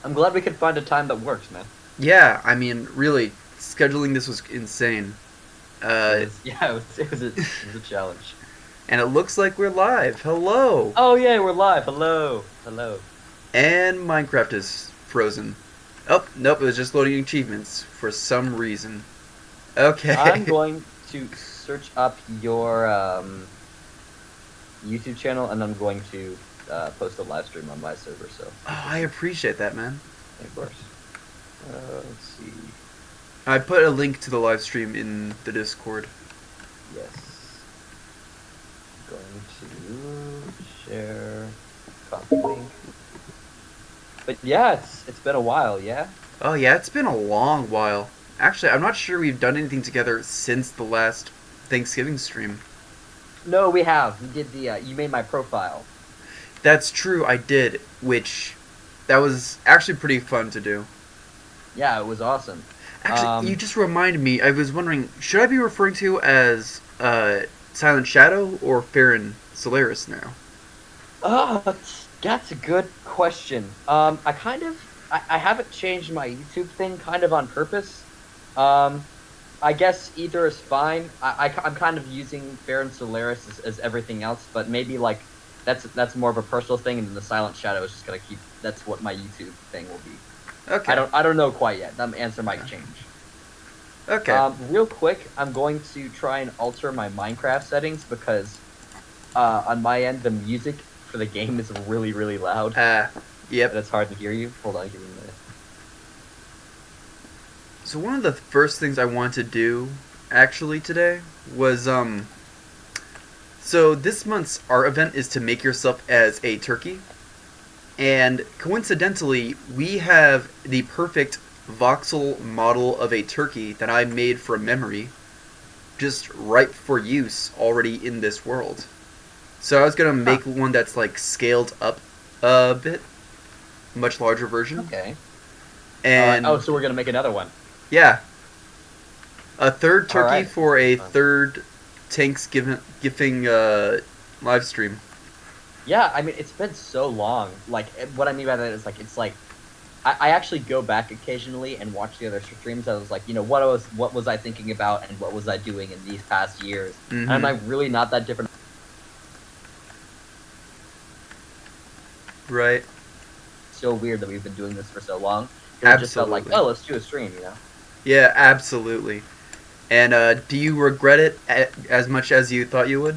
I'm glad we could find a time that works, man. Yeah, I mean, really, scheduling this was insane. It Uh, was, yeah, it was a challenge. and it looks like we're live. Hello! Oh yeah, we're live. Hello, hello. And Minecraft is frozen. Oh, nope, it was just loading achievements for some reason. I'm Okay. going to search up your YouTube channel, and I'm going to post a live stream on my server. So you Oh, can I see. appreciate that, man. Of course. Let's see. I put a link to the live stream in the Discord. Yes. Going to share. Copy link. But yeah, it's been a while. Yeah. Oh, yeah, it's been a long while. Actually, I'm not sure we've done anything together since the last Thanksgiving stream. No, we have. We did the. You made my profile. That's true, I did, which that was actually pretty fun to do. Yeah, it was awesome. Actually, you just reminded me. I was wondering, should I be referring to you as Silent Shadow or Faren Solaris now? Oh, that's a good question. I haven't changed my YouTube thing kind of on purpose. Um, I guess either is fine. I'm kind of using Fair and Solaris as everything else, but maybe like that's more of a personal thing, and then the Silent Shadow is just gonna keep. That's what my YouTube thing will be. Okay. I don't know quite yet. That answer might change. Okay. Real quick, I'm going to try and alter my Minecraft settings because on my end the music for the game is really really loud. Yep. And it's hard to hear you. Hold on, give me a minute. So one of the first things I wanted to do, actually, today was So this month's art event is to make yourself as a turkey. And coincidentally, we have the perfect voxel model of a turkey that I made from memory, just ripe for use already in this world. So I was gonna Huh. make one that's like scaled up a bit, much larger version. Okay. And So we're gonna make another one. yeah, a third All turkey right. for a third Thanksgiving live stream. Yeah, I mean it's been so long. Like what I mean by that is like it's like I actually go back occasionally and watch the other streams. I was like, what was I thinking about and what was I doing in these past years? And I'm Mm-hmm. like really not that different. Right. It's so weird that we've been doing this for so long. It just felt like, Absolutely. oh, let's do a stream. Yeah, absolutely. And do you regret it as much as you thought you would?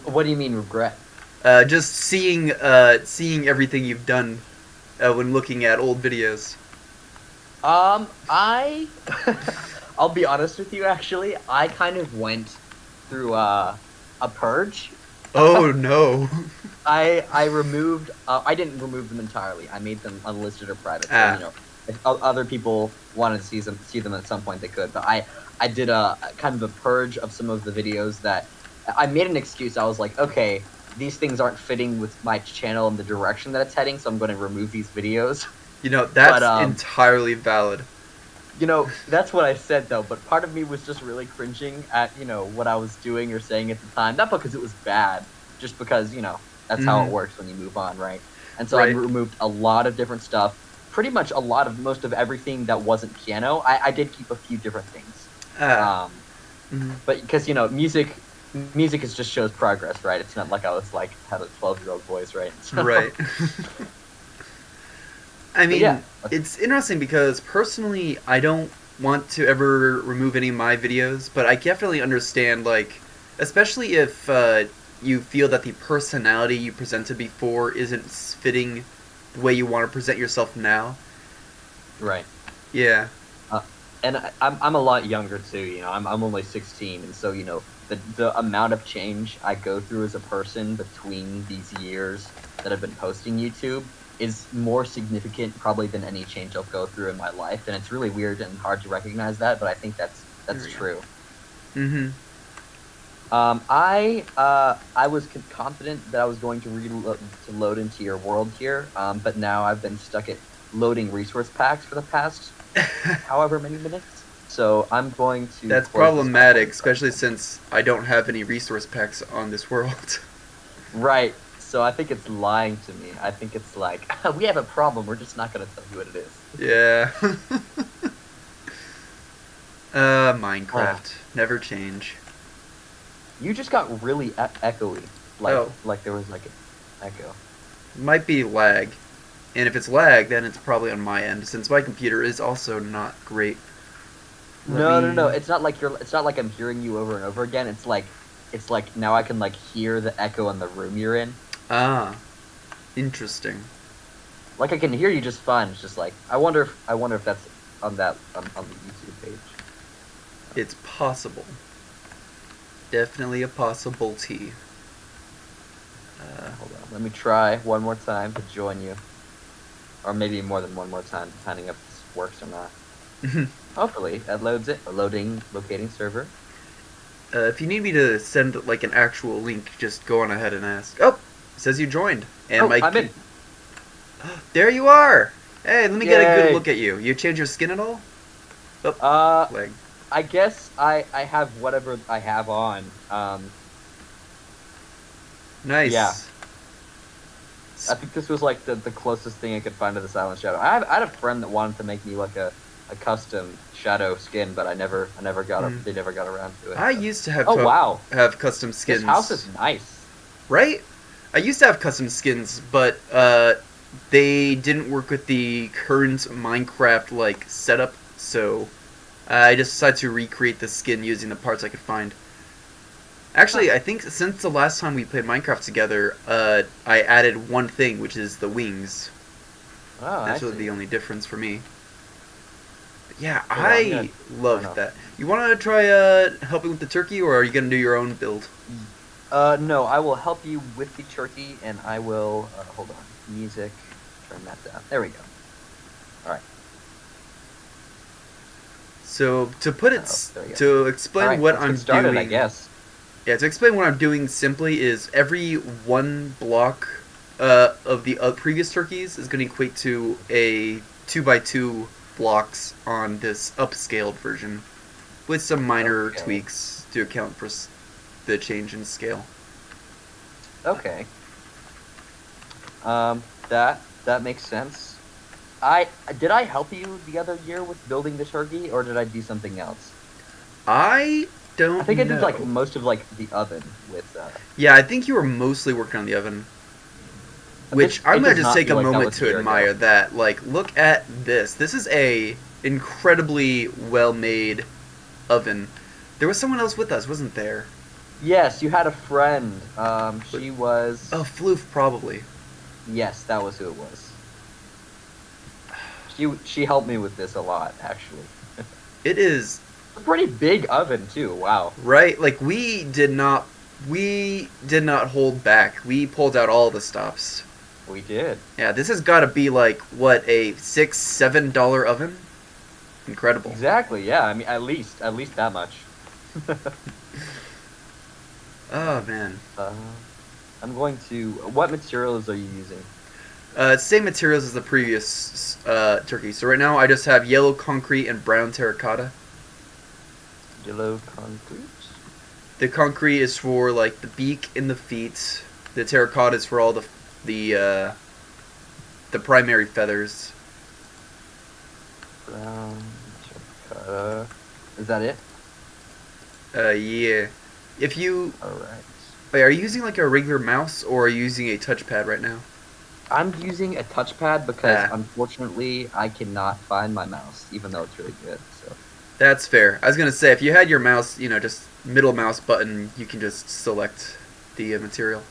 What do you mean regret? Just seeing everything you've done when looking at old videos. I I'll be honest with you. Actually, I kind of went through a purge. Oh no. I removed. I didn't remove them entirely. I made them unlisted or private. So Ah. if other people wanted to see them at some point, they could. But I did a kind of a purge of some of the videos that I made an excuse. I was like, okay, these things aren't fitting with my channel and the direction that it's heading, so I'm going to remove these videos. That's But entirely valid. that's what I said though. But part of me was just really cringing at what I was doing or saying at the time. Not because it was bad, just because that's how it works when you move on, right? And so I Right. removed a lot of different stuff. Pretty much most of everything that wasn't piano. I did keep a few different things. Ah. Mhm. But because music is just shows progress, right? It's not like I was like had a 12-year-old voice, right? So, Right. I but mean, yeah, it's interesting because personally, I don't want to ever remove any of my videos, but I definitely understand, like, especially if you feel that the personality you presented before isn't fitting the way you want to present yourself now. right. Yeah. And I'm a lot younger too. I'm only 16, and so the amount of change I go through as a person between these years that I've been posting YouTube is more significant probably than any change I'll go through in my life, and it's really weird and hard to recognize that, but I think that's true. Mm-hmm. I was confident that I was going to load into your world here, but now I've been stuck at loading resource packs for the past however many minutes. So I'm going to. That's close this problematic, up. especially since I don't have any resource packs on this world. Right. So I think it's lying to me. I think it's like, we have a problem. We're just not going to tell you what it is. Yeah. Oh, Minecraft. Never change. you just got really echoey. Oh, Like there was like an echo. might be lag. And if it's lag, then it's probably on my end, since my computer is also not great. Let No, no, no. me... It's not like It's not like I'm hearing you over and over again. It's like now I can like hear the echo in the room you're in. Ah, interesting. Like I can hear you just fine. It's just like I wonder if that's on that on the YouTube page. It's possible. Definitely a possibility. Hold on. Let me try one more time to join you, or maybe more than one more time, depending if this works or not. Hopefully, it loads it. Locating server. If you need me to send like an actual link, just go on ahead and ask. Oh, it says you joined. And Oh, my I'm in. There you are. Hey, let me get a good Yay. look at you. You change your skin at all? Oh, leg. I guess I have whatever I have on. Nice. Yeah. I think this was like the closest thing I could find to the Silent Shadow. I had a friend that wanted to make me like a custom shadow skin, but I never got they never got around to it. I used to have Oh wow, have custom skins. this house is nice. Right? I used to have custom skins, but they didn't work with the current Minecraft like setup, so I just decided to recreate the skin using the parts I could find. Actually, I think since the last time we played Minecraft together, I added one thing, which is the wings. Oh, That's I really see. the only difference for me. But yeah, Hold on, I love no. that. You want to try helping with the turkey, or are you gonna do your own build? No, I will help you with the turkey, and I will hold on. Music, turn that down. There we go. All right. So to put it, There we go. to explain All right, what let's I'm get started, doing, I guess. yeah, to explain what I'm doing simply is every one block of the previous turkeys is going to equate to a 2x2 blocks on this upscaled version, with some minor Okay. tweaks to account for the change in scale. Okay. That makes sense. Did I help you the other year with building the turkey, or did I do something else? I don't I think I did like know. most of like the oven with. Yeah, I think you were mostly working on the oven. Which It I'm gonna does just not take a feel like that moment was a to year admire ago. that. Like, look at this. This is a incredibly well-made oven. There was someone else with us, wasn't there? Yes, you had a friend. But- She was. Oh, Floof, probably. Yes, that was who it was. She helped me with this a lot, actually. It is A pretty big oven too. Wow. right. Like we did not hold back. We pulled out all the stops. We did. Yeah, this has got to be like what, a $6-7 oven. Incredible. Exactly. Yeah. I mean, at least that much. Oh man. I'm going to. What materials are you using? Same materials as the previous turkey. So right now I just have yellow concrete and brown terracotta. Yellow concrete. The concrete is for like the beak and the feet. The terracotta is for all the primary feathers. Brown terracotta. Is that it? Yeah. If you All right. wait, are you using like a regular mouse or are you using a touchpad right now? I'm using a touchpad because Ah. unfortunately I cannot find my mouse, even though it's really good. So That's fair. I was gonna say if you had your mouse, just middle mouse button, you can just select the material.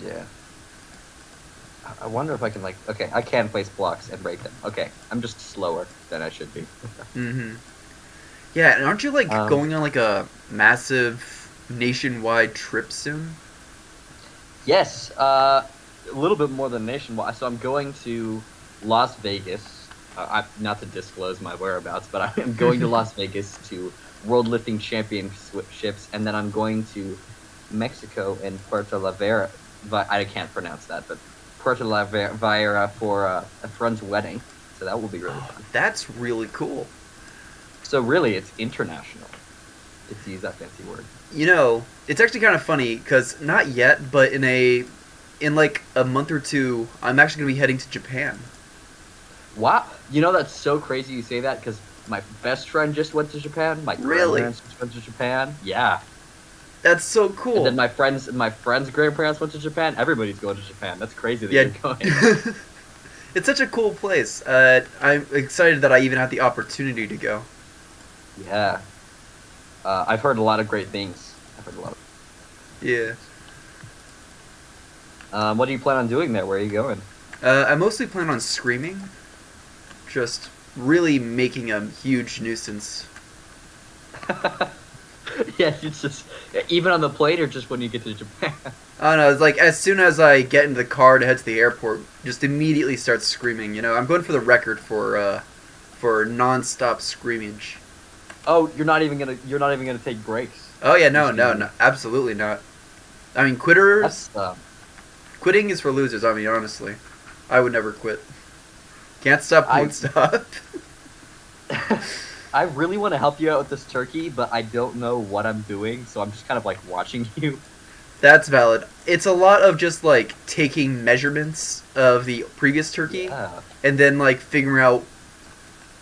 yeah. I wonder if I can like. Okay, I can place blocks and break them. Okay, I'm just slower than I should be. Mm-hmm. Yeah, and aren't you like Um, going on like a massive nationwide trip soon? Yes, a little bit more than nationwide. So I'm going to Las Vegas. Not to disclose my whereabouts, but I am going to Las Vegas to World Lifting Championships, and then I'm going to Mexico and Puerto La Vera. I can't pronounce that, but Puerto La Vera for a friend's wedding. So that will be really fun. That's really cool. So really, it's international. It's to use that fancy word. It's actually kind of funny because not yet, but in a in like a month or two, I'm actually gonna be heading to Japan. Wow. You know, that's so crazy you say that because my best friend just went to Japan. My Really? grandparents just went to Japan. Yeah. That's so And then cool. my friend's grandparents went to Japan. Everybody's going to Japan. That's crazy that Yeah. you're going. It's such a cool place. I'm excited that I even had the opportunity to go. Yeah. I've heard a lot of great things. I've heard a lot of Yeah. things. What do you plan on doing there? Where are you going? I mostly plan on screaming. Just really making a huge nuisance. Yeah, it's just even on the plane or just when you get to Japan. I don't know, it's like as soon as I get into the car to head to the airport, just immediately start screaming. You know, I'm going for the record for non-stop screamage. Oh, you're not even gonna take breaks. Oh yeah, You're no, just no, gonna, no, absolutely not. I mean, quitters. that's Quitting is for losers. I mean, honestly, I would never quit. Can't stop, I won't stop. I really want to help you out with this turkey, but I don't know what I'm doing, so I'm just kind of like watching you. That's valid. It's a lot of just like taking measurements of the previous turkey Yeah, and then like figuring out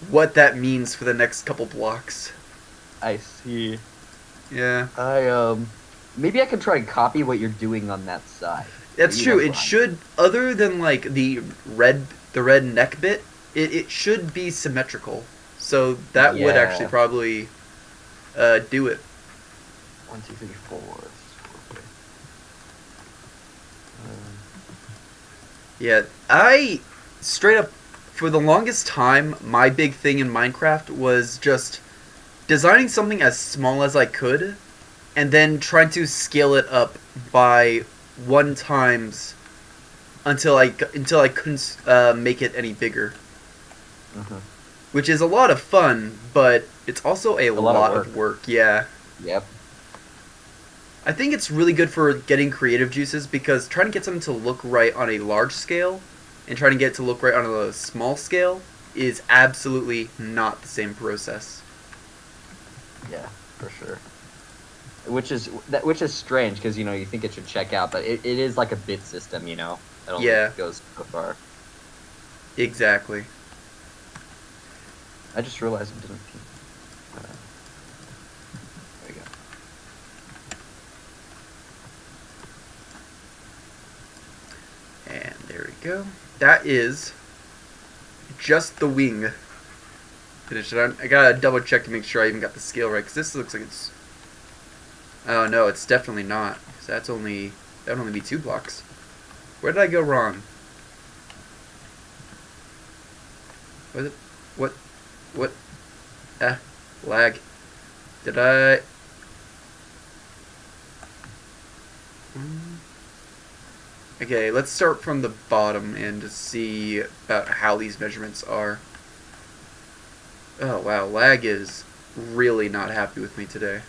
what that means for the next couple blocks. I see. Yeah. Maybe I can try and copy what you're doing on that side. But That's you true. know, It should, other than like the red neck bit, it should be symmetrical. So that would actually Yeah. probably do it. 1, 2, 3, 4. Yeah, I straight up for the longest time, my big thing in Minecraft was just designing something as small as I could, and then trying to scale it up by 1 times until I couldn't make it any bigger. Mhm. Which is a lot of fun, but it's also a A lot lot of of work. Yeah. Yep. I think it's really good for getting creative juices because trying to get something to look right on a large scale and trying to get it to look right on a small scale is absolutely not the same process. Yeah, for sure. Which is strange because you think it should check out, but it is like a bit system, It only Yeah, goes so far. exactly. I just realized it didn't. There we go. And there we go. That is just the wing finished. I gotta double check to make sure I even got the scale right because this looks like it's. Oh no, it's definitely not. 'Cause that'd only be 2 blocks. Where did I go wrong? Was it what? Ah, lag. Did I? Okay, let's start from the bottom and just see about how these measurements are. Oh wow, lag is really not happy with me today.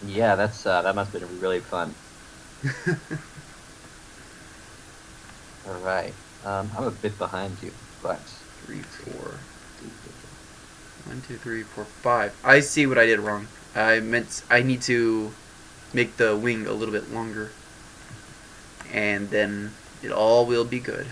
Yeah, that must have been really fun. All right. I'm a bit behind you, but 3, 4. 1, 2, 3, 4, 5. I see what I did wrong. I need to make the wing a little bit longer. And then it all will be good.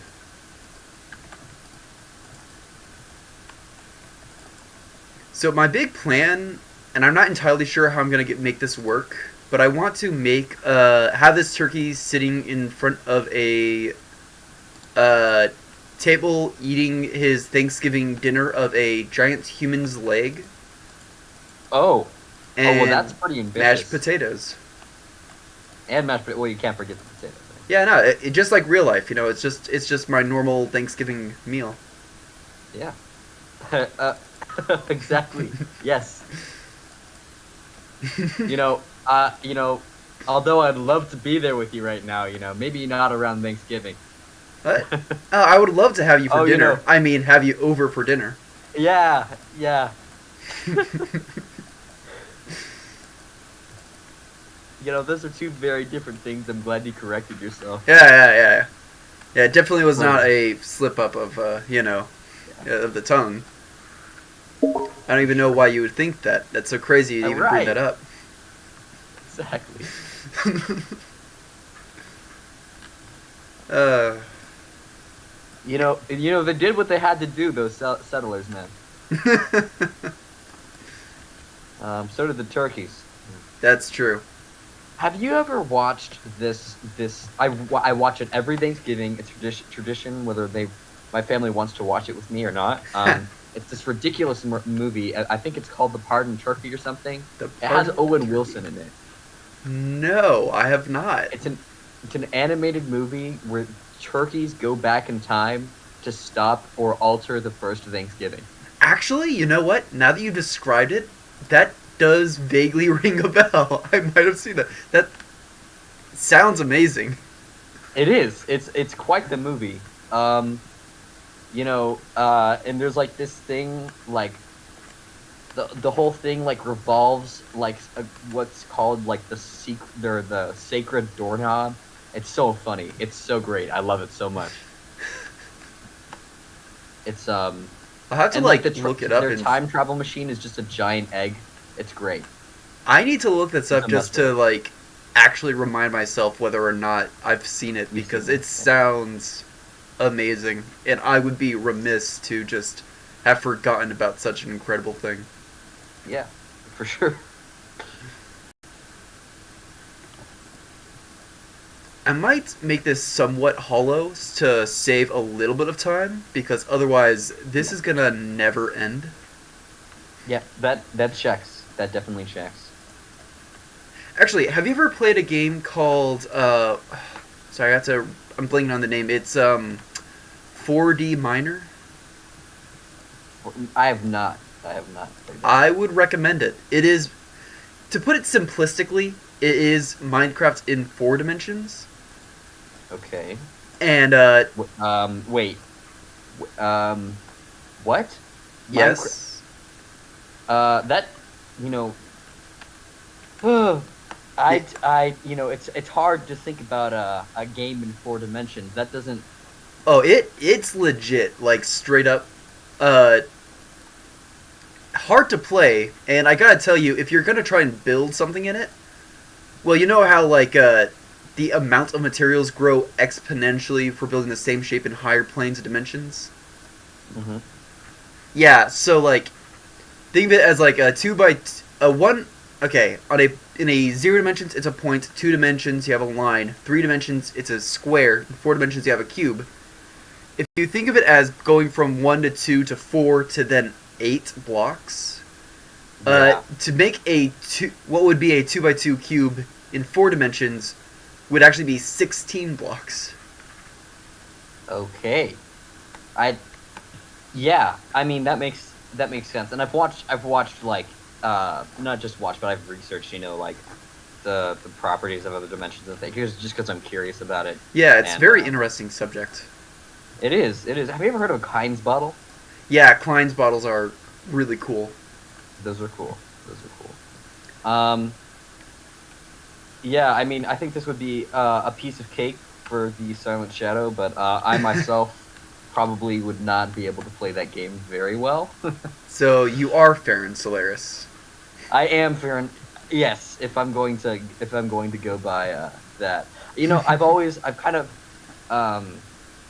So my big plan, and I'm not entirely sure how I'm gonna make this work, but I want to have this turkey sitting in front of a table eating his Thanksgiving dinner of a giant human's leg oh, well, and that's pretty mashed ambitious. potatoes. And mashed potatoes. Well, you can't forget the potatoes. Right? Yeah, no, it just like real life, it's just my normal Thanksgiving meal. Yeah. Exactly. Yes. You know, although I'd love to be there with you right now, maybe not around Thanksgiving. What? Oh, I would love to have you for Oh, dinner. I mean, have you over for dinner. Yeah, yeah. Those are two very different things. I'm glad you corrected yourself. Yeah. Yeah, it definitely was not Right. a slip up of, Yeah. of the tongue. I don't even know why you would think that. That's so crazy you even bring Right. that up. Exactly. Uh, They did what they had to do. Those settlers, man. So did the turkeys. that's true. Have you ever watched I watch it every Thanksgiving. It's tradition, whether my family wants to watch it with me or not. It's this ridiculous movie. I think it's called The Pardoned Turkey or something. The It has Pardoned Owen Turkey. Wilson in it. No, I have not. It's an animated movie where turkeys go back in time to stop or alter the first Thanksgiving. Actually, you know what? Now that you described it, that does vaguely ring a bell. I might have seen that. That sounds amazing. It is. It's quite the movie. And there's like this thing like the whole thing like revolves like what's called like the sacred doorknob. It's so funny. It's so great. I love it so much. It's I'll have to and like the look it up. their time travel machine is just a giant egg. It's great. I need to look this up It's a just to like actually remind myself whether or not I've seen it You've because seen it sounds amazing, and I would be remiss to just have forgotten about such an incredible thing. Yeah, for sure. I might make this somewhat hollow to save a little bit of time because otherwise this is gonna never end. Yeah, that checks. That definitely checks. Actually, have you ever played a game called sorry, I'm blanking on the name. It's 4D Miner. I have not. I have not played that. I would recommend it. It is, to put it simplistically, it is Minecraft in 4 dimensions. Okay. And Wait. What? yes, That you know. It's hard to think about a game in 4 dimensions. That doesn't. oh it's legit, like straight up, uh, hard to play. And I gotta tell you, if you're gonna try and build something in it, well, you know how like the amount of materials grow exponentially for building the same shape in higher planes of dimensions. Mm-hmm. Yeah, so like think of it as like a a one. Okay, in a 0 dimensions it's a point. 2 dimensions you have a line. 3 dimensions it's a square. In 4 dimensions you have a cube. If you think of it as going from 1 to 2 to 4 to then 8 blocks, Yeah. to make what would be a 2 by 2 cube in 4 dimensions would actually be 16 blocks. Okay. I. Yeah. I mean that makes sense. And I've watched like not just watched, but I've researched like the properties of other dimensions and things just because I'm curious about it. Yeah, it's And very interesting subject. It is. It is. Have you ever heard of a Heinz bottle? Yeah, Klein's bottles are really cool. Those are cool. Those are cool. Yeah, I mean, I think this would be a piece of cake for the Silent Shadow, but I myself probably would not be able to play that game very well. So you are Faren Solaris. I am Faren. Yes, if I'm going to go by that. I've kind of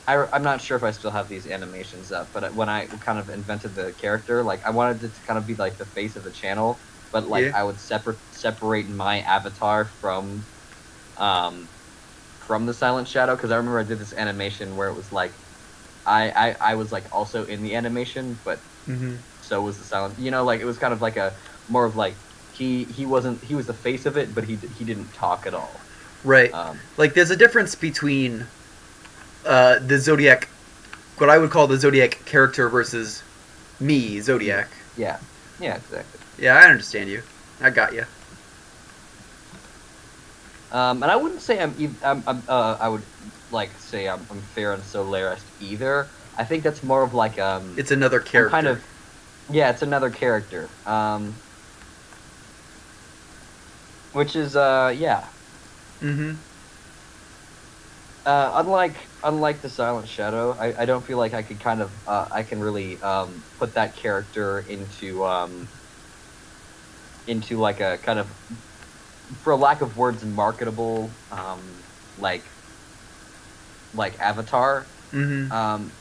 I'm not sure if I still have these animations up, but when I kind of invented the character, like I wanted it to kind of be like the face of the channel, but like Yeah. I would separate my avatar from the Silent Shadow, because I remember I did this animation where it was like I was like also in the animation, but Mm-hmm. so was the Silent. Like it was kind of like a more of like he was the face of it, but he didn't talk at all. Right. Um, Like there's a difference between the Zodiac, what I would call the Zodiac character versus me, Zodiac. yeah, yeah, exactly. Yeah, I understand you. I got you. And I wouldn't say I would like say I'm fair and Solaris either. I think that's more of like It's another I'm character. kind of yeah, it's another character. Which is yeah. Mm-hmm. Unlike the Silent Shadow, I don't feel like I could kind of I can really put that character into like a kind of, for lack of words, marketable like like avatar. Mm-hmm. Um,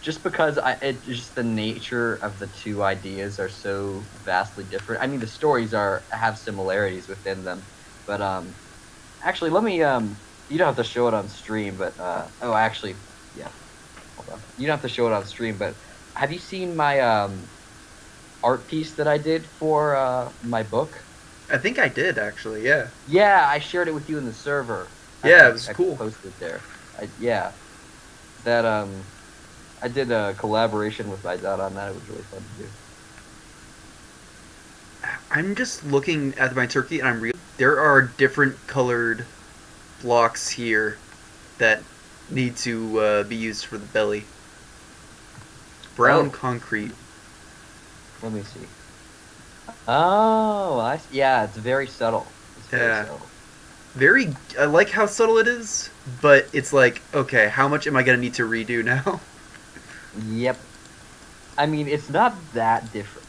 just because just the nature of the two ideas are so vastly different. I mean, the stories have similarities within them, but actually, let me you don't have to show it on stream, but oh, actually, yeah, hold on. You don't have to show it on stream, but have you seen my art piece that I did for my book? I think I did actually. Yeah. Yeah, I shared it with you in the server. Yeah, it was I cool. posted it there. Yeah, that I did a collaboration with my dad on that. It was really fun to do. I'm just looking at my turkey, and there are different colored blocks here that need to be used for the belly. Brown Oh, concrete. let me see. Oh, yeah, it's very subtle. It's very Yeah. subtle. I like how subtle it is, but it's like, okay, how much am I gonna need to redo now? Yep. I mean, it's not that different.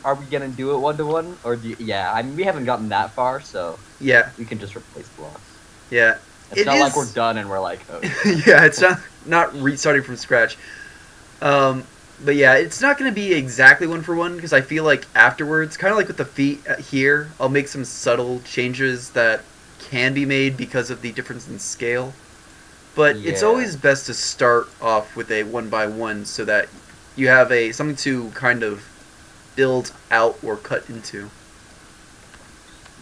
Are we gonna do it 1-to-1, or yeah? I mean, we haven't gotten that far, so Yeah, we can just replace blocks. yeah. It's It not like we're is. done and we're like, oh. Yeah, it's not restarting from scratch. But yeah, it's not going to be exactly one for one because I feel like afterwards, kind of like with the feet here, I'll make some subtle changes that can be made because of the difference in scale. But it's Yeah, always best to start off with a one by one so that you have a something to kind of build out or cut into.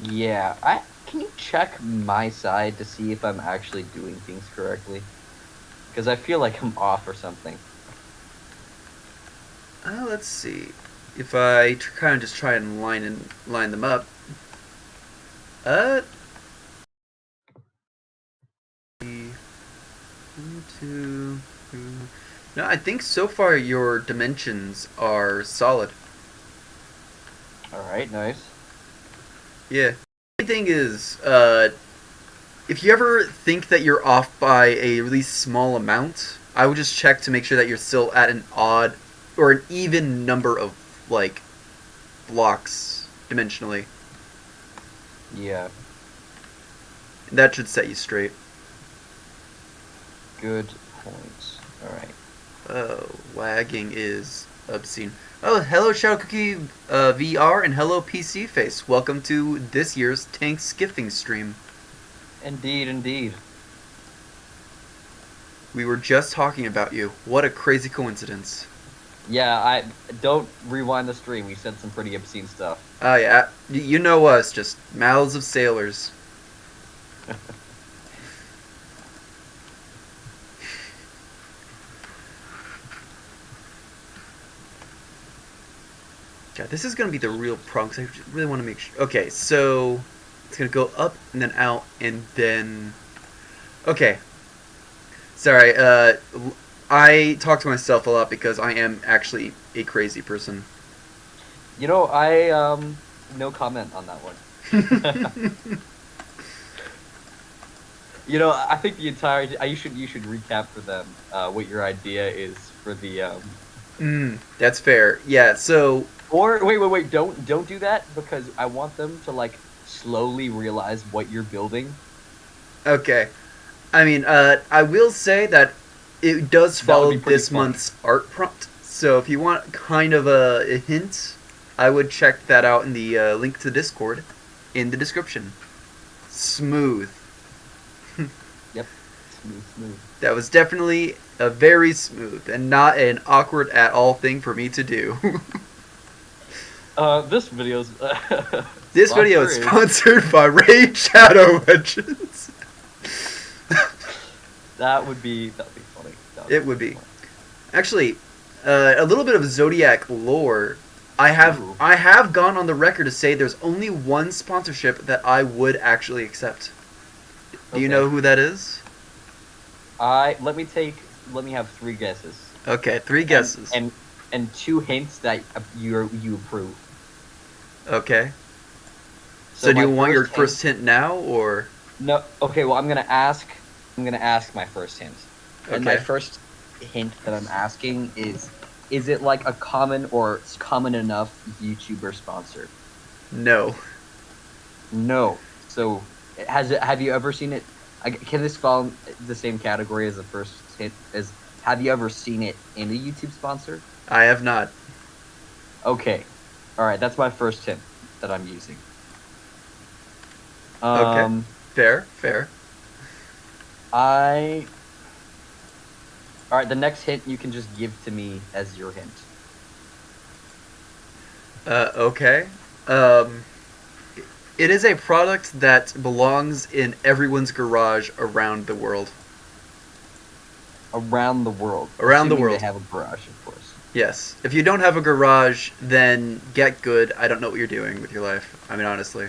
yeah. I can you check my side to see if I'm actually doing things correctly? Because I feel like I'm off or something. Let's see if I kind of just try and line them up. Uh, 1, 2, 3. No, I think so far your dimensions are solid. All right, nice. Yeah. The thing is, if you ever think that you're off by a really small amount, I would just check to make sure that you're still at an odd or an even number of like blocks dimensionally. Yeah, That should set you straight. good points. All right. Oh, lagging is obscene. Oh, hello Shadow Cookie VR and hello PC Face. Welcome to this year's Tank Skiffing stream. Indeed, indeed. We were just talking about you. What a crazy coincidence. Yeah, I don't rewind the stream. We said some pretty obscene stuff. Oh yeah, you know us, just mouths of sailors. God, this is gonna be the real problem because I really want to make sure. Okay, so it's gonna go up and then out and then. Okay, sorry. I talk to myself a lot because I am actually a crazy person. You know, I no comment on that one. You know, I think the entire you should recap for them what your idea is for the That's fair. Yeah. So or wait, don't do that because I want them to like slowly realize what you're building. okay. I mean, I will say that it does That would follow be pretty this funny. month's art prompt. So if you want kind of a hint, I would check that out in the link to Discord in the description. Smooth. Yep. Smooth. That was definitely a very smooth and not an awkward at all thing for me to do. This video's This video is sponsor sponsored by Raid Shadow Legends. that'd be funny. It would be. Actually, a little bit of Zodiak lore. Ooh. I have gone on the record to say there's only one sponsorship that I would actually accept. Do you Okay. know who that is? Let me have 3 guesses. Okay, 3 guesses. And 2 hints that you approve. Okay. So do my you want your hint- first hint now or? No. Okay. Well, I'm gonna ask my first hint. And my Okay. first hint that I'm asking is it like a common or common enough YouTuber sponsor? No. No. So have you ever seen it Can this fall in the same category as the first hint? As have you ever seen it in a YouTube sponsor? I have not. Okay, all right. That's my first hint that I'm using. Okay. Fair, fair. I. All right. The next hint you can just give to me as your hint. Okay. Um, it is a product that belongs in everyone's garage around the world. Around the world. Around the Assuming world. They have a garage, of course. Yes. If you don't have a garage, then get good. I don't know what you're doing with your life. I mean, honestly.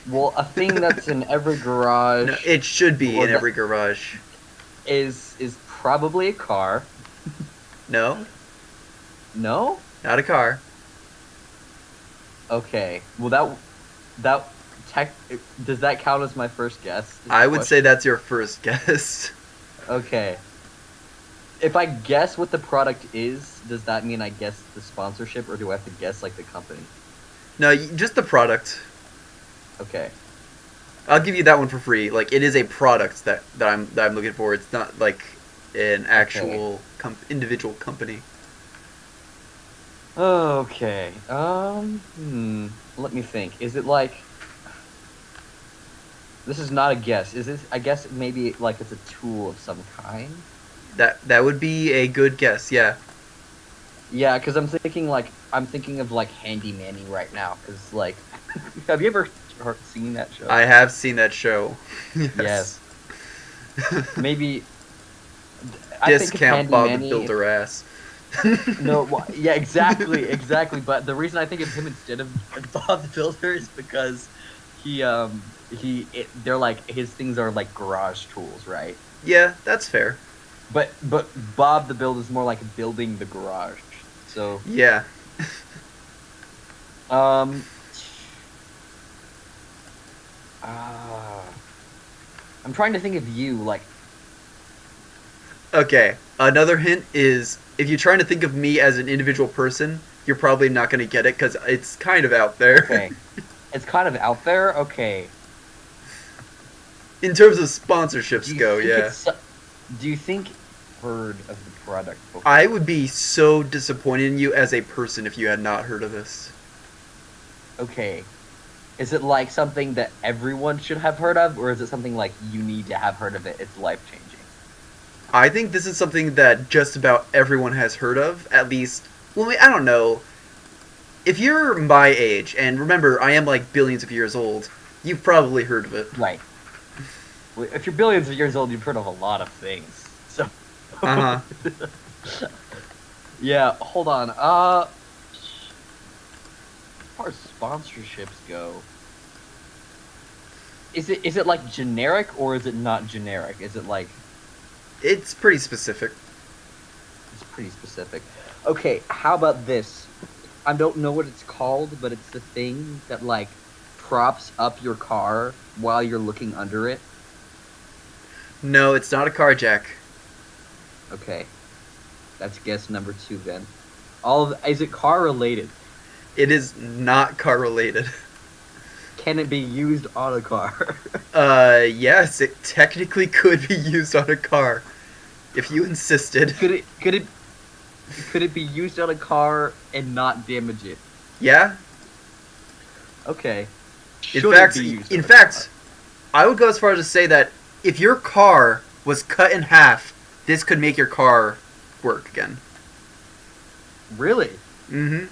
Well, a thing that's in every garage. No, it should be Well, in every garage. Is probably a car. No, No? not a car. Okay. Well, that tech does that count as my first guess? Is the I would say question. that's your first guess. Okay. If I guess what the product is, does that mean I guess the sponsorship, or do I have to guess like the company? No, just the product. Okay. I'll give you that one for free. Like, it is a product that I'm looking for. It's not like an actual individual company. Okay. Let me think. Is it like? This is not a guess. Is this? I guess maybe like it's a tool of some kind. That would be a good guess. Yeah. Yeah, because I'm thinking of like Handy Manny right now. Because like, have you ever seen that show? I have seen that show. Yes. Maybe. I think of Discount Handy Bob the Manny. Builder ass. No, yeah, exactly. But the reason I think of him instead of Bob the Builder is because they're like his things are like garage tools, right? Yeah, that's fair. But Bob the Builder is more like building the garage. So Yeah. um, uh, I'm trying to think of you like. Okay. Another hint is if you're trying to think of me as an individual person, you're probably not going to get it because it's kind of out there. Okay, it's kind of out there. Okay. In terms of sponsorships Do you go, think yeah. Do you think heard of the product before? I would be so disappointed in you as a person if you had not heard of this. Okay. Is it like something that everyone should have heard of, or is it something like you need to have heard of it? It's life changing. I think this is something that just about everyone has heard of, at least. Well, I don't know. If you're my age, and remember, I am like billions of years old, you've probably heard of it. Right. Well, if you're billions of years old, you've heard of a lot of things. So. Uh-huh. Yeah. Hold on. As far as sponsorships go, is it like generic or is it not generic? Is it like It's pretty specific. it's pretty specific? Okay. How about this? I don't know what it's called, but it's the thing that like props up your car while you're looking under it. No, it's not a car jack. Okay, that's guess number 2 then. Is it car related? It is not car related. Can it be used on a car? Yes, it technically could be used on a car. If you insisted. Could it be used on a car and not damage it? Yeah? Okay. In Should it fact, be used in on a fact, car? I would go as far as to say that if your car was cut in half, this could make your car work again. Really? Mm-hmm.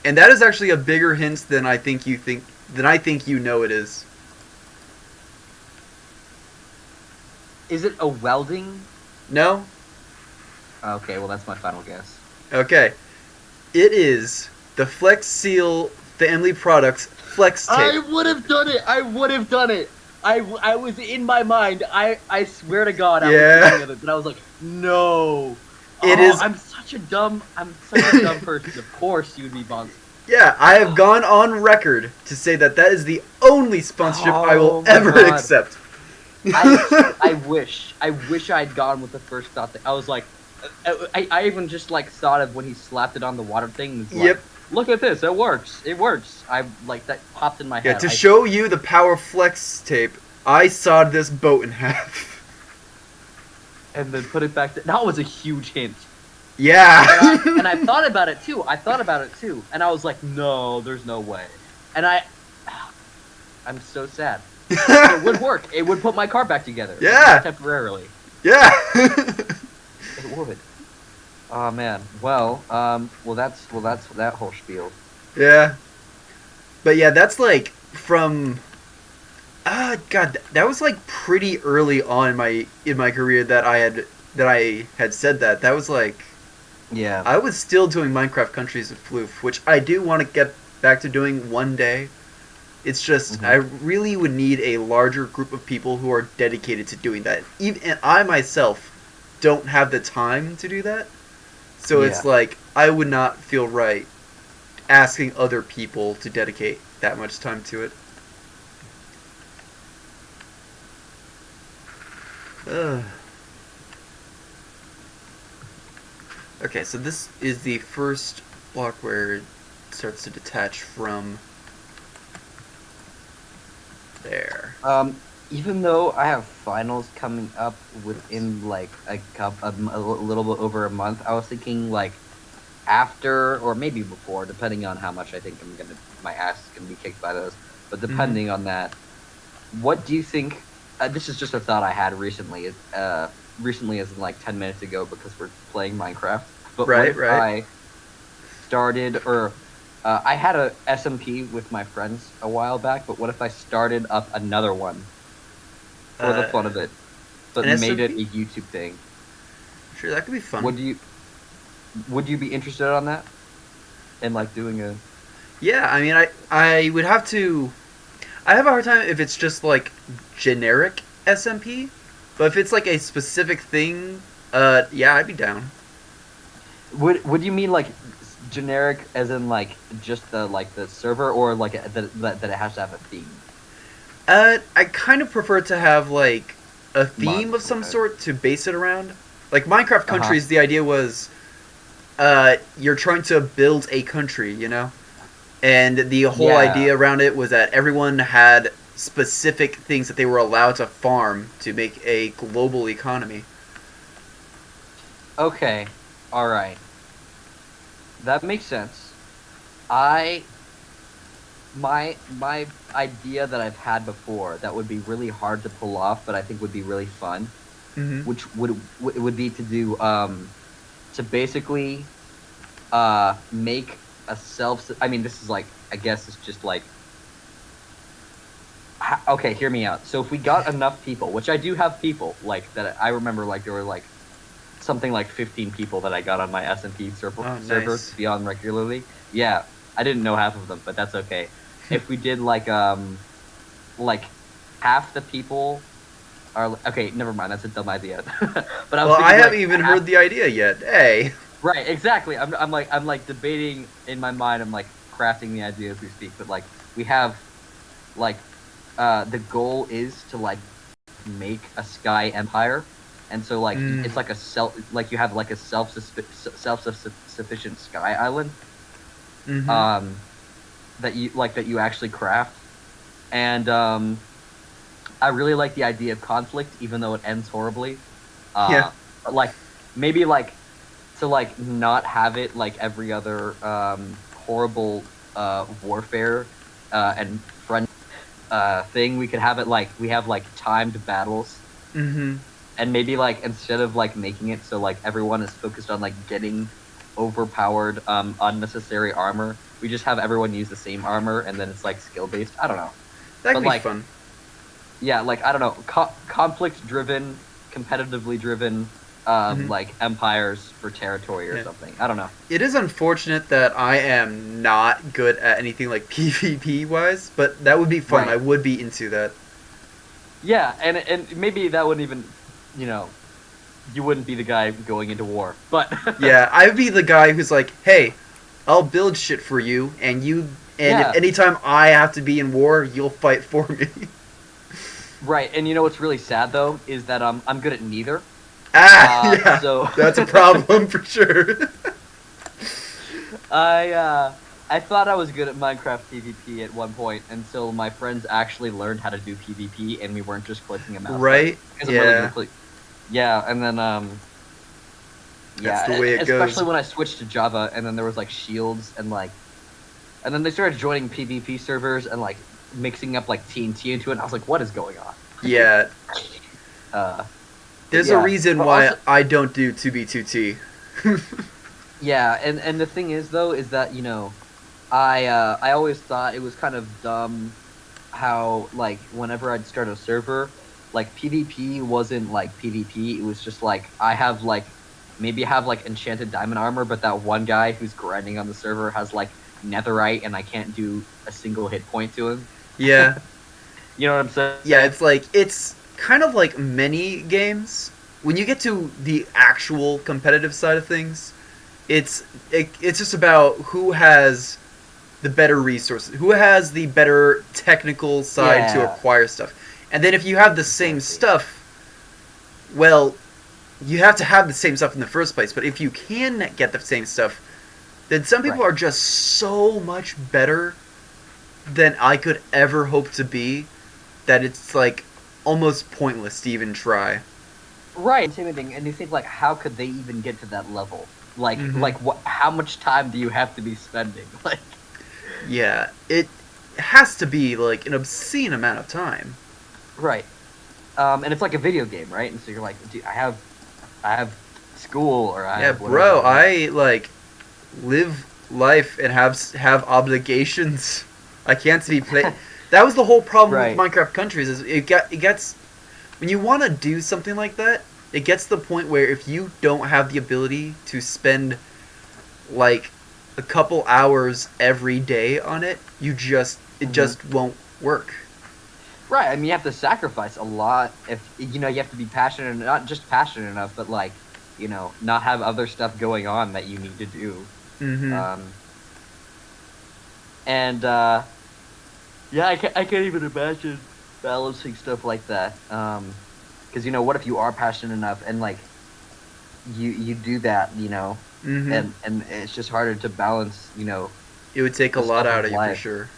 And that is actually a bigger hint than I think you know it is. Is it a welding? No? Okay, well that's my final guess. Okay. It is the Flex Seal family products Flex Tape. I would have done it. I was in my mind. I swear to God, I Yeah. was thinking of it, but I was like, no. It is- I'm such a dumb person. Of course, you'd be Bonds. Yeah, I have gone on record to say that is the only sponsorship I Oh will my ever God. accept. I wish I'd gone with the first thought. That I was like, I even just like thought of when he slapped it on the water thing. And was like, Yep. Look at this, it works. I like that popped in my head. Yeah, to show you the power of Flex Tape, I sawed this boat in half. And then put it back. That was a huge hint. Yeah. And I thought about it too. And I was like, no, there's no way. And I'm so sad. It would work. It would put my car back together. Yeah. Temporarily. Yeah. It would. Oh man. Well, that's that whole spiel. Yeah. But yeah, that's like from God, that was like pretty early on in my career that I had said that. That was like Yeah. I was still doing Minecraft Countries of Floof, which I do want to get back to doing one day. It's just I really would need a larger group of people who are dedicated to doing that. Even and I myself don't have the time to do that. So it's like I would not feel right asking other people to dedicate that much time to it. Ugh. Okay, so this is the first block where it starts to detach from there. Even though I have finals coming up within like a little bit over a month, I was thinking like after or maybe before, depending on how much I think my ass is gonna be kicked by those. But depending on that, what do you think? This is just a thought I had recently. Recently, as in like 10 minutes ago, because we're playing Minecraft. But what if I started or I had a SMP with my friends a while back, but what if I started up another one for the fun of it, but made it a YouTube thing? Sure, that could be fun. Would you be interested on that? And like doing a... Yeah, I mean, I would have to... I have a hard time if it's just like generic SMP, but if it's like a specific thing, yeah, I'd be down. Would you mean like generic as in like just the server, or like that it has to have a theme? I kind of prefer to have like a theme of some sort to base it around. Like Minecraft Countries, the idea was you're trying to build a country, you know? And the whole idea around it was that everyone had specific things that they were allowed to farm to make a global economy. Okay, alright. That makes sense. My idea that I've had before that would be really hard to pull off, but I think would be really fun, which would be to do to basically make a I mean, this is like, I guess it's just like, okay, hear me out. So if we got enough people, which I do have people like that, I remember like there were like something like 15 people that I got on my SMP server to be on regularly. Yeah, I didn't know half of them, but that's okay. If we did like half the people are okay. Never mind, that's a dumb idea. But I haven't even heard the idea yet. Hey. Right, exactly. I'm like debating in my mind. I'm like crafting the idea as we speak. But like we have like the goal is to like make a sky empire. And so, like, it's like you have like a self-sufficient sky island, that you actually craft, and I really like the idea of conflict, even though it ends horribly. But like maybe like to like not have it like every other horrible warfare and friend thing. We could have it like we have like timed battles. And maybe, like, instead of, like, making it so, like, everyone is focused on, like, getting overpowered, unnecessary armor, we just have everyone use the same armor, and then it's, like, skill-based. I don't know. That could be fun. Yeah, like, I don't know. Conflict-driven, competitively driven, like, empires for territory or something. I don't know. It is unfortunate that I am not good at anything, like, PvP-wise, but that would be fun. Right. I would be into that. Yeah, and maybe that wouldn't even... You know, you wouldn't be the guy going into war, but yeah, I'd be the guy who's like, "Hey, I'll build shit for you, and anytime I have to be in war, you'll fight for me." Right, and you know what's really sad though is that I'm good at neither. Yeah, so that's a problem for sure. I I thought I was good at Minecraft PvP at one point until my friends actually learned how to do PvP and we weren't just clicking a mouse button. Right? Because I'm really good Yeah. at click. Yeah, and then That's the yeah, way it goes. especially when I switched to Java and then there was like shields and like, and then they started joining PvP servers and like mixing up like TNT into it. And I was like, what is going on? Yeah. Uh, There's a yeah, reason but why also, I don't do 2B2T. yeah, and the thing is though is that I always thought it was kind of dumb how like whenever I'd start a server, like PvP wasn't like PvP. It was just like maybe have like enchanted diamond armor, but that one guy who's grinding on the server has like netherite, and I can't do a single hit point to him. Yeah. You know what I'm saying? Yeah, it's kind of like many games. When you get to the actual competitive side of things, it's just about who has the better resources, who has the better technical side to Yeah, acquire stuff. And then if you have the same exactly. stuff, well, you have to have the same stuff in the first place. But if you can get the same stuff, then some people Right. are just so much better than I could ever hope to be that it's like almost pointless to even try. Right, intimidating, and you think like, how could they even get to that level? Mm-hmm. Like what? How much time do you have to be spending? Like, Yeah, it has to be like an obscene amount of time. right. And it's like a video game, right? And so you're like, dude, I have school, or I Yeah, have whatever, bro, right? I like live life and have obligations. I can't be play. That was the whole problem with Right. Minecraft Countries. Is it gets when you want to do something like that, it gets to the point where if you don't have the ability to spend like a couple hours every day on it, it Hmm. just won't work. Right. I mean, you have to sacrifice a lot if you know you have to be passionate, not just passionate enough, but like not have other stuff going on that you need to do. Mm-hmm. Um, and yeah, I can't even imagine balancing stuff like that. Because what if you are passionate enough and like you do that, Mm-hmm. and it's just harder to balance, It would take a the lot stuff out of of you for life. sure.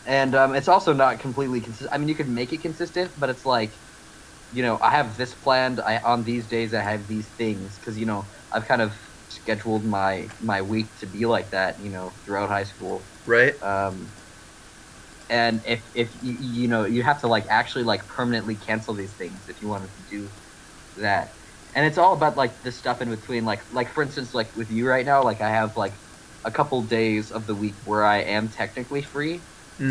And it's also not completely consistent. I mean, you could make it consistent, but it's like, I have this planned. On these days I have these things because I've kind of scheduled my week to be like that, throughout high school. Right? Um, and if you have to like actually like permanently cancel these things if you wanted to do that. And it's all about like the stuff in between, like for instance, like with you right now, like I have like a couple days of the week where I am technically free,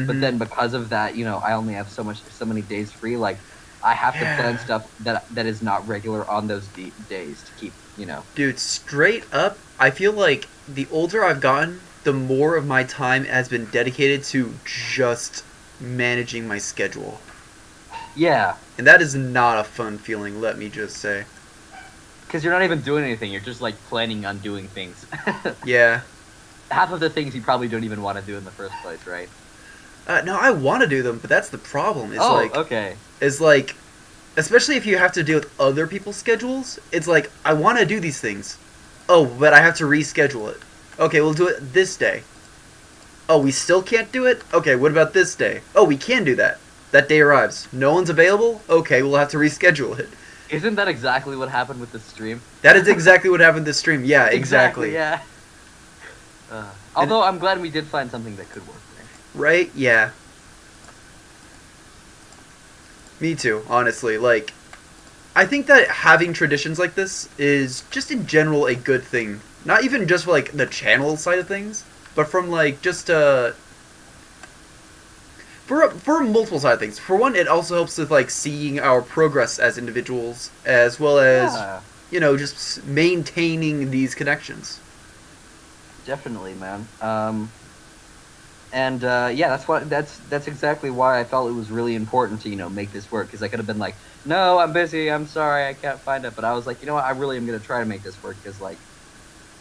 but Mm-hmm. then because of that, I only have so many days free. Like I have to plan Yeah. stuff that is not regular on those days to keep. Dude, straight up, I feel like the older I've gotten, the more of my time has been dedicated to just managing my schedule. Yeah, And that is not a fun feeling, let me just say. because you're not even doing anything. You're just like planning on doing things. Yeah. Half of the things you probably don't even want to do in the first place, right? No, I want to do them, but that's the problem. Oh, okay. Is like, especially if you have to deal with other people's schedules, it's like, I want to do these things. Oh, but I have to reschedule it. Okay, we'll do it this day. Oh, we still can't do it? Okay, what about this day? Oh, we can do that. That day arrives. No one's available? Okay, we'll have to reschedule it. Isn't that exactly what happened with the stream? That is exactly what happened this stream. Yeah, exactly. Yeah. And, Although I'm glad we did find something that could work there. right? Yeah. Me too, honestly. Like, I think that having traditions like this is just in general a good thing. Not even just for, like, the channel side of things, but from, like, just, for multiple side of things. For one, it also helps with, like, seeing our progress as individuals, as well as, Yeah, just maintaining these connections. definitely, man. And yeah, that's exactly why I felt it was really important to make this work, because I could have been like, no, I'm busy, I'm sorry, I can't find it. But I was like, you know what, I really am gonna try to make this work because like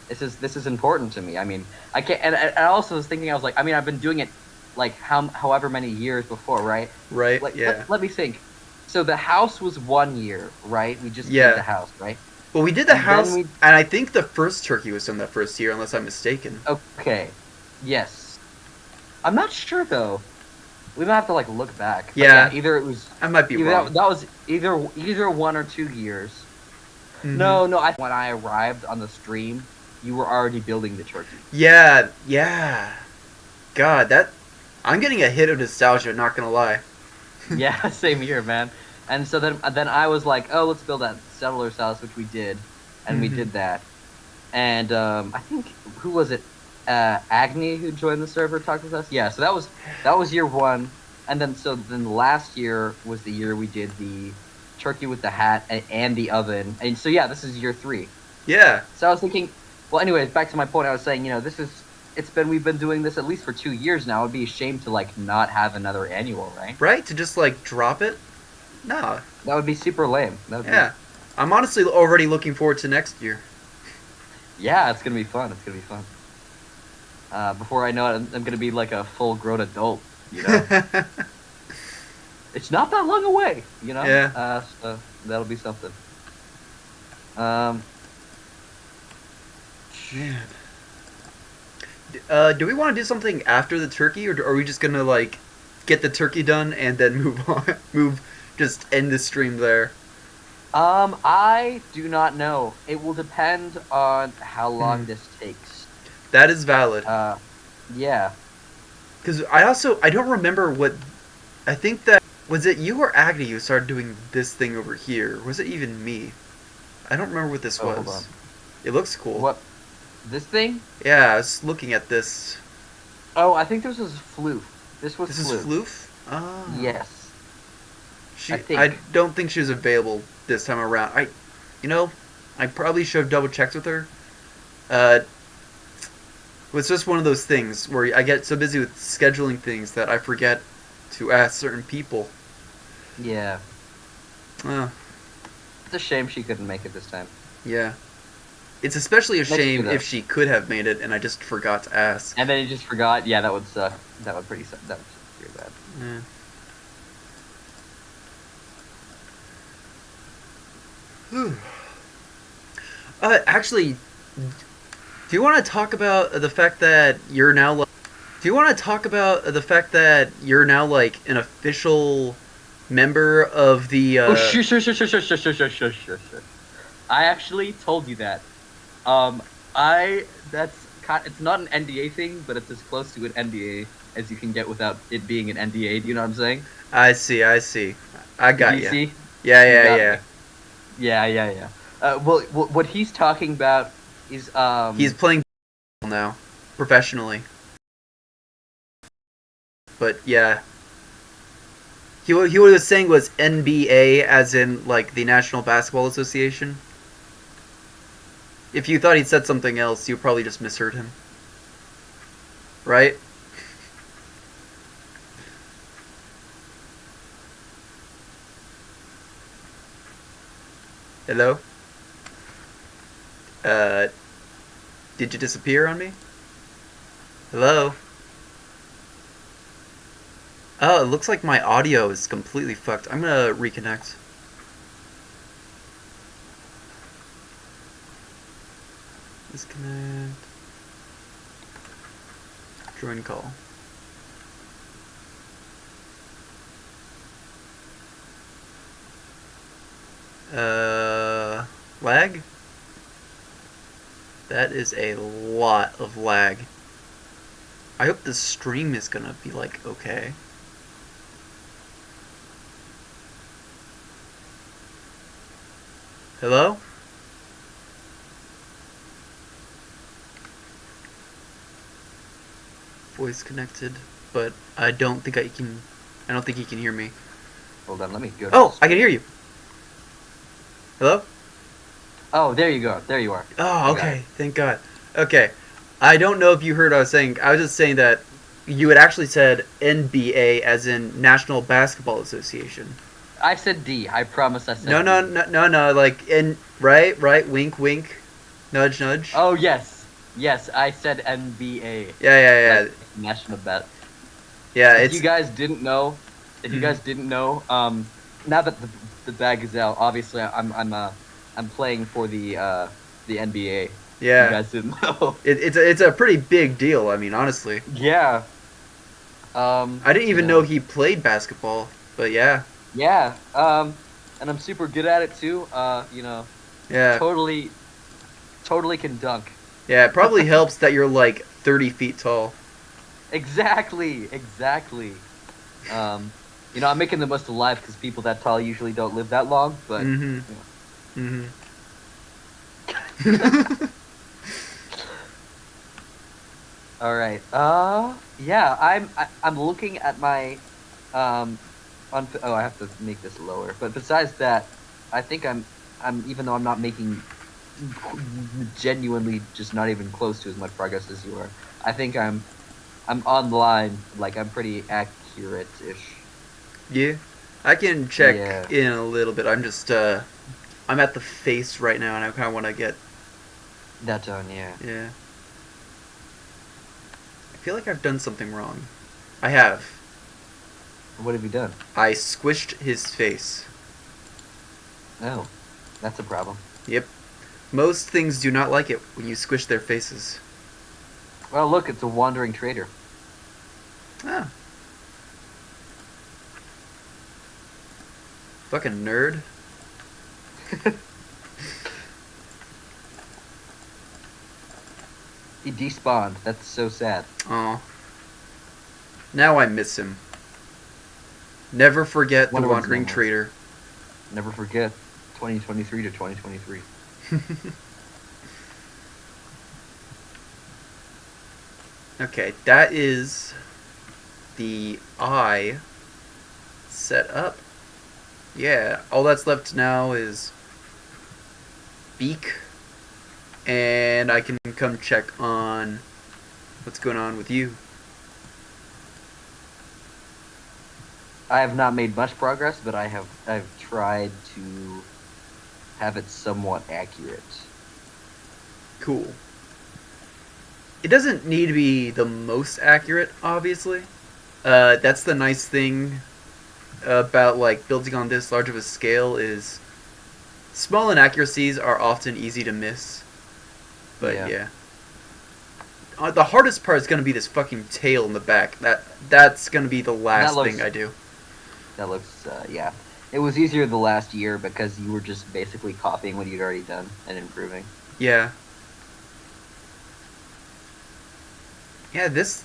this is important to me. I mean, I can't. And I also was thinking, I was like, I mean, I've been doing it like however many years before, right? Right? Like Yeah. let me think. So the house was 1 year, right? We just did Yeah. the house, right? Well, we did the And then house, and I think the first turkey was done that first year, unless I'm mistaken. okay. Yes. I'm not sure though. We might have to like look back. But Yeah, yeah, either it was I might be either wrong. that was either 1 or 2 years. Hmm. No, when I arrived on the stream, you were already building the turkey. Yeah, yeah. God, that I'm getting a hit of nostalgia. Not gonna lie. Yeah, same here, man. And so then I was like, oh, let's build that settler's house, which we did, and we Hmm. did that. And I think who was it? Agni who joined the server talked with us. Yeah, so that was year one, and then last year was the year we did the turkey with the hat and the oven, and so yeah, this is year three. Yeah, So I was thinking, well, anyways, back to my point. I was saying, we've been doing this at least for 2 years now. It'd be a shame to like not have another annual, right? right. To just like drop it. Nah. That would be super lame. That would be Yeah. I'm honestly already looking forward to next year. Yeah, it's gonna be fun. It's gonna be fun. Before I know it, I'm gonna be like a full grown adult. You know, it's not that long away. You know, Yeah. so that'll be something. Um, Man. Do we want to do something after the turkey, or are we just gonna like get the turkey done and then move on? Just end the stream there. I do not know. It will depend on how Hmm. long this takes. That is valid. Uh, yeah. Because I don't remember what. I think that was it you or Agni who started doing this thing over here. Was it even me? I don't remember what this Oh, hold on. was. It looks cool. What? This thing? Yeah, I was looking at this. Oh, I think this was Floof. This was This is Floof. Floof? Ah. Yes, I I think. don't think she was available this time around. You know, I probably should have double checked with her. Uh, it's just one of those things where I get so busy with scheduling things that I forget to ask certain people. Yeah. Uh, It's a shame she couldn't make it this time. yeah. It's especially a Next year, shame though. if she could have made it and I just forgot to ask. And then you just forgot. Yeah, that would suck. That would pretty suck. That would suck pretty bad. Yeah. Whew. Actually, do you want to talk about the fact that you're now like? Do you want to talk about the fact that you're now like an official member of the? Oh, shush, shush, shush, shush, shush, shush, shush, shush, shush, shush. I actually told you that. Um, it's not an NDA thing, but it's as close to an NDA as you can get without it being an NDA. Do you know what I'm saying? I see. I see. I Do got you you. see? Yeah. You Yeah. got Yeah. me. Yeah, yeah, yeah. Well, what he's talking about is He's playing now, professionally. But yeah, he what he was saying was NBA, as in like the National Basketball Association. If you thought he'd said something else, you probably just misheard him. Right? Hello? Uh, did you disappear on me? Hello? Oh, it looks like my audio is completely fucked. I'm gonna reconnect. Disconnect. Join call. Lag? That is a lot of lag. I hope the stream is gonna be like okay. Hello? Voice connected, but I don't think I can. I don't think he can hear me. hold on. Let me go. To Oh, I can hear you. Hello? Oh, there you go. There you are. Oh, I got okay. it. Thank God. Okay. I don't know if you heard what I was saying. I was just saying that you had actually said NBA as in National Basketball Association. I said D. I promise I said No, no, D. no, no, no. Like in right. Wink, wink. Nudge, nudge. Oh yes, yes. I said NBA. Yeah. Like national bet. Yeah, If it's. you guys didn't know, now that the bag is out, obviously I'm playing for the NBA. You Yeah. guys didn't know. It's a pretty big deal. I mean, honestly, Yeah. I didn't You even know know. he played basketball. But yeah, Yeah. And I'm super good at it too. You know, yeah, totally, totally can dunk. yeah. It probably helps that you're like 30 feet tall. Exactly. Exactly. Um, you know, I'm making the most of life because people that tall usually don't live that long. But Mm-hmm. you know. Mm-hmm. All right. Yeah. I'm looking at my um oh, I have to make this lower. But besides that, I think I'm even though I'm not making genuinely just not even close to as much progress as you are. I think I'm online, like I'm pretty accurate-ish. Yeah, I can check Yeah, in a little bit. I'm at the face right now, and I kind of want to get. that done, yeah. Yeah, I feel like I've done something wrong. I have. What have you done? I squished his face. Oh, that's a problem. Yep. Most things do not like it when you squish their faces. Well, look, it's a wandering trader. Ah, fucking nerd. He despawned. That's so sad. Aw. Now I miss him. Never forget the Wonder what his wandering name was. trader. Never forget 2023 to 2023. Okay, that is the eye set up. Yeah, all that's left now is beak, and I can come check on what's going on with you. I have not made much progress, but I've tried to have it somewhat accurate. Cool. It doesn't need to be the most accurate, obviously. That's the nice thing about like building on this large of a scale is small inaccuracies are often easy to miss. But Yeah. yeah. The hardest part is going to be this fucking tail in the back. That's going to be the That last thing looks I do. yeah. It was easier the last year because you were just basically copying what you'd already done and improving. Yeah. Yeah, this